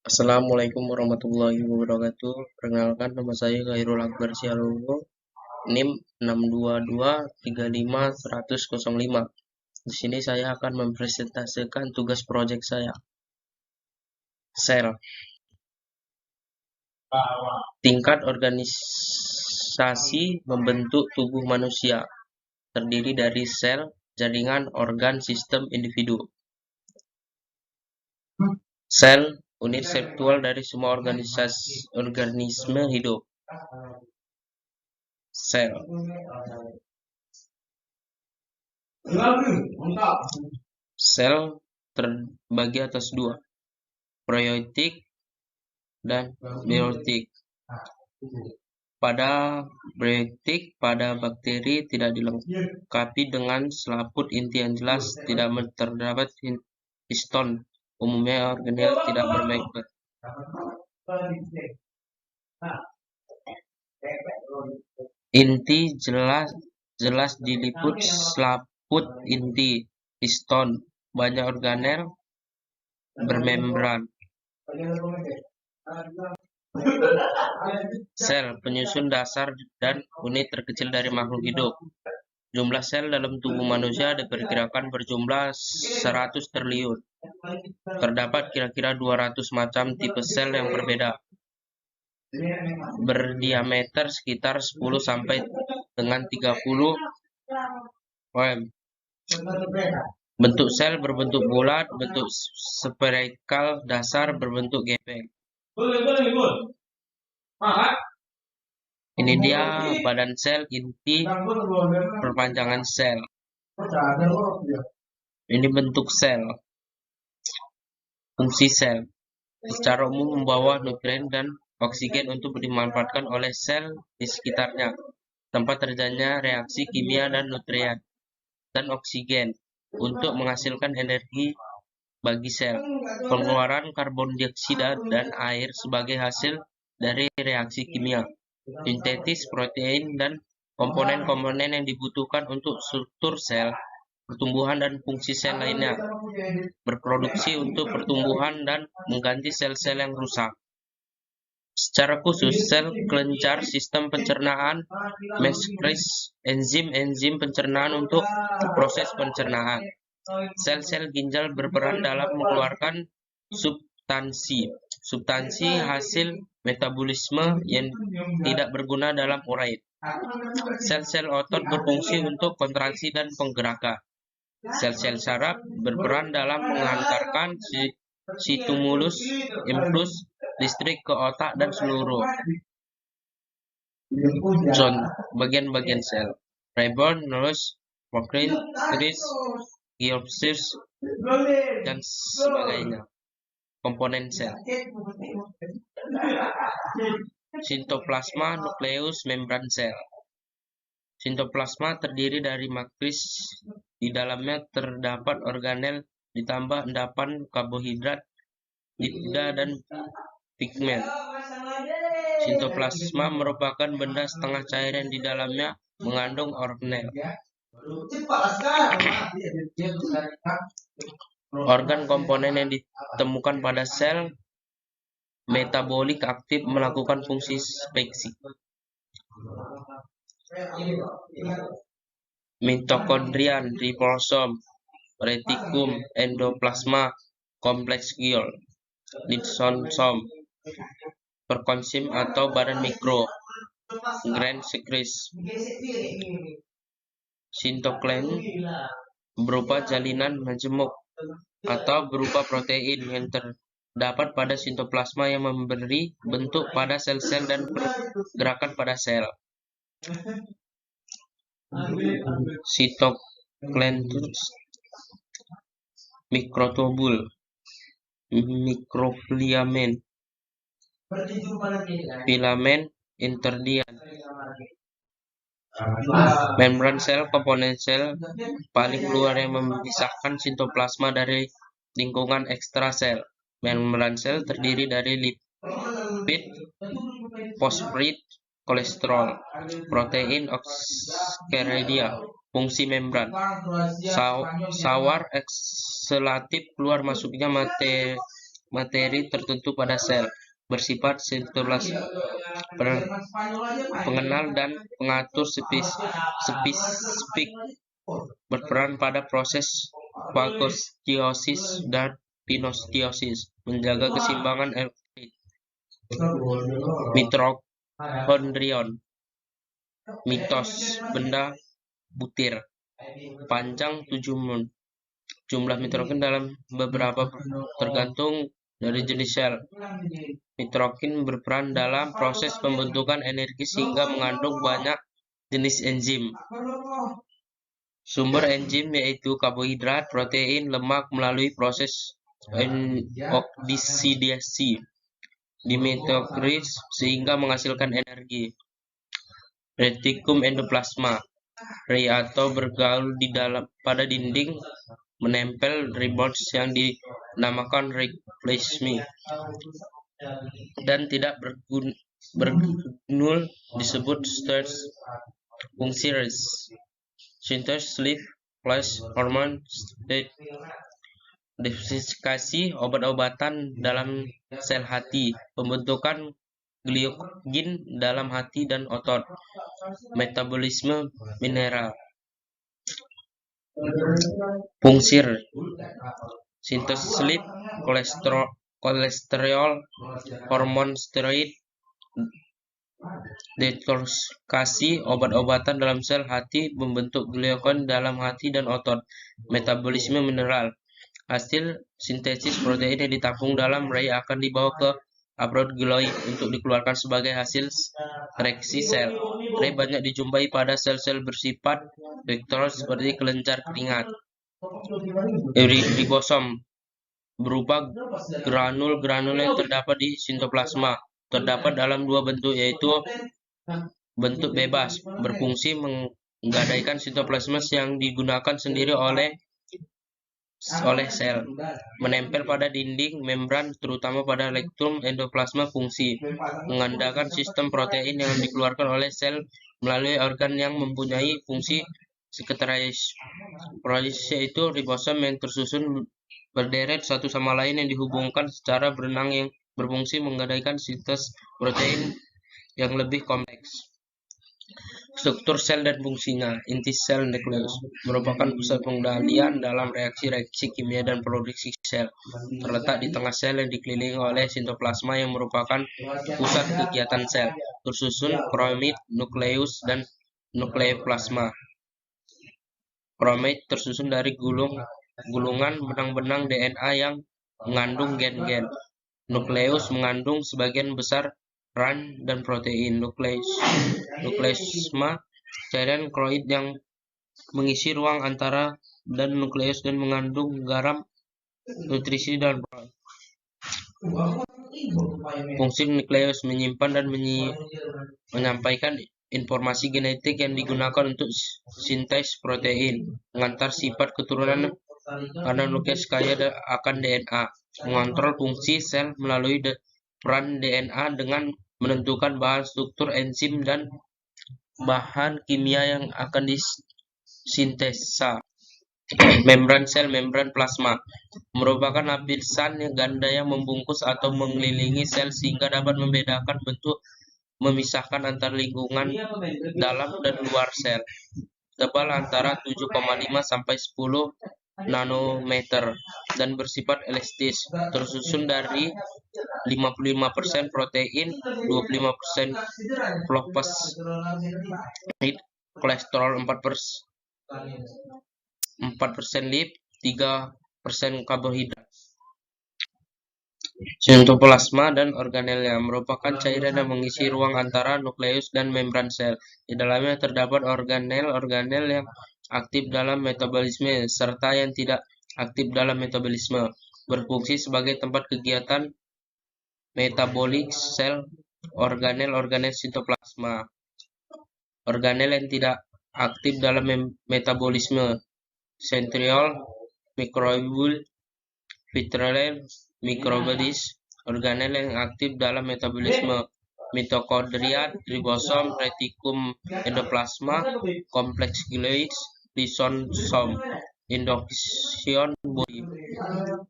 Assalamualaikum warahmatullahi wabarakatuh. Perkenalkan, nama saya Khairul Akbar Sialulo, NIM 622351105. Di sini saya akan mempresentasikan tugas proyek saya. Sel. Tingkat organisasi membentuk tubuh manusia, terdiri dari sel, jaringan, organ, sistem, individu. Sel, unit struktural dari semua organisme hidup. Sel. Sel terbagi atas dua, proiotik dan biotik. Pada proiotik, pada bakteri tidak dilengkapi dengan selaput inti yang jelas, tidak terdapat histon. Umumnya organel tidak bermember. Inti jelas diliput selaput inti, histon. Banyak organel bermembran. Sel, penyusun dasar dan unit terkecil dari makhluk hidup. Jumlah sel dalam tubuh manusia diperkirakan berjumlah 100 triliun. Terdapat kira-kira 200 macam tipe sel yang berbeda, berdiameter sekitar 10 sampai dengan 30 mm. Bentuk sel berbentuk bulat, bentuk spherical, dasar berbentuk gepeng. Ini dia badan sel, inti, perpanjangan sel. Ini bentuk sel. Fungsi sel secara umum membawa nutrien dan oksigen untuk dimanfaatkan oleh sel di sekitarnya, tempat terjadinya reaksi kimia dan nutrien dan oksigen untuk menghasilkan energi bagi sel. Pengeluaran karbon dioksida dan air sebagai hasil dari reaksi kimia, sintetis protein dan komponen-komponen yang dibutuhkan untuk struktur sel, pertumbuhan dan fungsi sel lainnya, berproduksi untuk pertumbuhan dan mengganti sel-sel yang rusak. Secara khusus, sel kelenjar sistem pencernaan mengekspresi enzim-enzim pencernaan untuk proses pencernaan. Sel-sel ginjal berperan dalam mengeluarkan substansi hasil metabolisme yang tidak berguna dalam urai. Sel-sel otot berfungsi untuk kontraksi dan penggerakan. Sel-sel saraf berperan dalam menghantarkan stimulus impuls listrik ke otak dan seluruh bagian-bagian sel. Reborn, nurse, protein, iris, giopsis, dan sebagainya. Komponen sel. Sitoplasma, nukleus, membran sel. Sitoplasma terdiri dari matris. Di dalamnya terdapat organel ditambah endapan karbohidrat, lipida, dan pigmen. Sitoplasma merupakan benda setengah cair yang di dalamnya mengandung organel. Organ komponen yang ditemukan pada sel metabolik aktif melakukan fungsi speksi. Mitokondrian, ribosom, retikum, endoplasma, kompleks Golgi, lisosom, perkonsim atau badan mikro, grand sekres. Sitoplazma berupa jalinan majemuk atau berupa protein yang terdapat pada sitoplasma yang memberi bentuk pada sel-sel dan pergerakan pada sel. Sitoplazma mikrotubul, mikrofilament, filamen interdian. Membran sel, komponen sel paling luar yang memisahkan sitoplasma dari lingkungan ekstrasel. Membran sel terdiri dari lipid, fosforid, kolesterol, protein, oksalaria. Fungsi membran sawar ekslatif keluar masuknya materi tertentu pada sel, bersifat sitoplasma, pengenal dan pengatur spesifik, berperan pada proses fagositosis dan pinostiosis, menjaga keseimbangan elektrik mitokondrion, mitos, benda butir, panjang 7 mun. Jumlah nitrogen dalam beberapa tergantung dari jenis sel. Nitrogen berperan dalam proses pembentukan energi sehingga mengandung banyak jenis enzim. Sumber enzim yaitu karbohidrat, protein, lemak melalui proses oksidasi di mitokondria sehingga menghasilkan energi. Retikulum endoplasma, atau bergaul di dalam pada dinding menempel riboz yang dinamakan ribosome dan tidak bergranul disebut starch. Fungsi sintesis sleep plus hormone state, detoksifikasi obat-obatan dalam sel hati, pembentukan glikogen dalam hati dan otot, metabolisme mineral. Fungsi sintesis sleep, kolesterol, hormon steroid, detoksifikasi obat-obatan dalam sel hati, membentuk glikogen dalam hati dan otot, metabolisme mineral. Hasil sintesis protein yang ditampung dalam rai akan dibawa ke aprogeloid untuk dikeluarkan sebagai hasil reaksi sel. Rai banyak dijumpai pada sel-sel bersifat vektor seperti kelenjar keringat. Ribosom berupa granul-granul yang terdapat di sitoplasma. Terdapat dalam dua bentuk, yaitu bentuk bebas, berfungsi menggadaikan sitoplasma yang digunakan sendiri oleh sel, menempel pada dinding membran terutama pada retikulum endoplasma. Fungsi mengandalkan sistem protein yang dikeluarkan oleh sel melalui organ yang mempunyai fungsi sekretaris, yaitu ribosom yang tersusun berderet satu sama lain yang dihubungkan secara berenang yang berfungsi menggadaikan sintesis protein yang lebih kompleks. Struktur sel dan fungsinya. Inti sel nukleus merupakan pusat pengendalian dalam reaksi-reaksi kimia dan produksi sel. Terletak di tengah sel yang dikelilingi oleh sitoplasma yang merupakan pusat kegiatan sel. Tersusun kromatid, nukleus, dan nukleoplasma. Kromatid tersusun dari gulungan benang-benang DNA yang mengandung gen-gen. Nukleus mengandung sebagian besar RNA dan protein. Nukleoplasma cairan kroid yang mengisi ruang antara dan nukleus dan mengandung garam, nutrisi, dan protein. Fungsi nukleus menyimpan dan menyampaikan informasi genetik yang digunakan untuk sintesis protein, mengantar sifat keturunan karena nukleus kaya akan DNA, mengontrol fungsi sel melalui peran DNA dengan menentukan bahan struktur enzim dan bahan kimia yang akan disintesa. Membran sel, membran plasma merupakan lapisan ganda yang membungkus atau mengelilingi sel sehingga dapat membedakan bentuk, memisahkan antar lingkungan dalam dan luar sel. Tebal antara 7,5 sampai 10 nanometer dan bersifat elastis, tersusun dari 55% protein, 25% fosfatid, kolesterol 4% lipid, 3% karbohidrat. Sitoplasma dan organelnya merupakan cairan yang mengisi ruang antara nukleus dan membran sel. Di dalamnya terdapat organel yang aktif dalam metabolisme serta yang tidak aktif dalam metabolisme, berfungsi sebagai tempat kegiatan metabolik sel. Organel sitoplasma. Organel yang tidak aktif dalam metabolisme: centriole, microtubule, vitreole, microbiotis. Organel yang aktif dalam metabolisme: mitokondria, ribosom, retikulum endoplasma, kompleks giloid, lisosom. Induction body.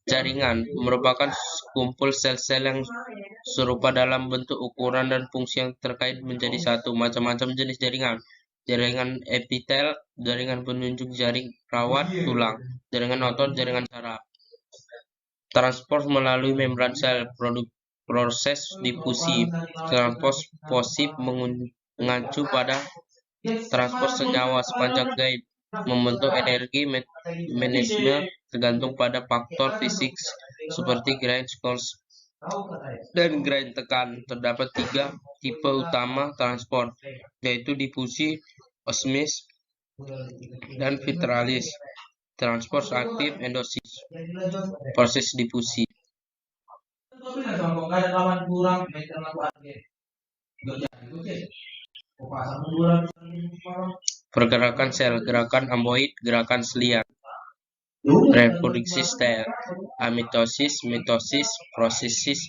Jaringan merupakan kumpul sel-sel yang serupa dalam bentuk, ukuran, dan fungsi yang terkait menjadi satu. Macam-macam jenis jaringan. Jaringan epitel, jaringan penunjuk, jaring rawat tulang, jaringan otot, jaringan saraf. Transport melalui membran sel, proses difusi. Transposif mengacu pada transport senyawa sepanjang guide. Membentuk energi mekanisme tergantung pada faktor fisik seperti grain force dan grain tekan. Terdapat 3 tipe utama transport, yaitu difusi, osmis, dan vitralis. Transport aktif, endosis. Proses difusi. Pergerakan sel, gerakan amboid, gerakan selian. Reproduksi sel, amitosis, mitosis, profasi,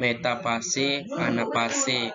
metafase, anafase,